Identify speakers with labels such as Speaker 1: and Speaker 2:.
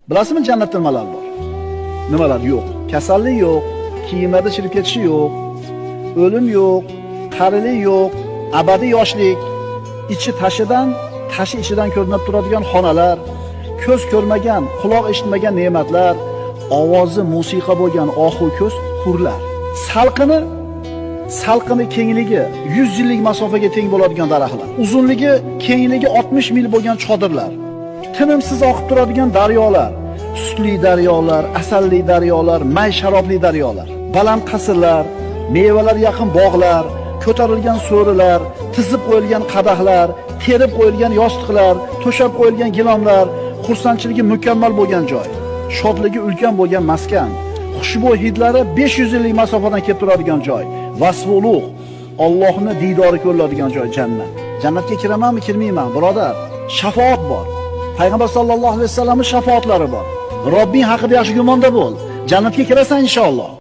Speaker 1: Bilasizmi jannatda nimalar bor? Nimalar yo'q? Kasallik yo'q, kiyimlarda chirib ketishi yo'q, o'lim yo'q, qarilik yo'q, abadiy yoshlik, ichi tashi ichidan ko'rinib turadigan xonalar, ko'z ko'rmagan, quloq eshitmagan ne'matlar, ovozi musiqa bo'lgan ohu ko'z hurlar. Salqini kengligi 100 yillik masofaga teng bo'ladigan daraxtlar. Uzunligi, kengligi 60 mil bo'lgan chodirlar. Tinimsiz oqib turadigan daryolar, sutli daryolar, asalli daryolar, may sharobli daryolar. Baland qasrlar, mevalar yaqin bog'lar, ko'tarilgan so'rilar, tizib qo'yilgan qadahlar, terib qo'yilgan yostiqlar, to'shab qo'yilgan gilomlar, xursandchiligi mukammal bo'lgan joy, shodligi ulkan bo'lgan maskan, xushbo'y hidlari 500 yillik masofadan kelib turadigan joy, vasfi ulug', Allohning diydori ko'riladigan joy jannat. Jannatga kiramanmi, kirmayman, birodar? Shafoat bor. Payg'ambar sollallohu alayhi vasallamning shafaatlari bor. Robbing haqida yaxshi gumonda bo'l. Jannatga kirasan inshaalloh.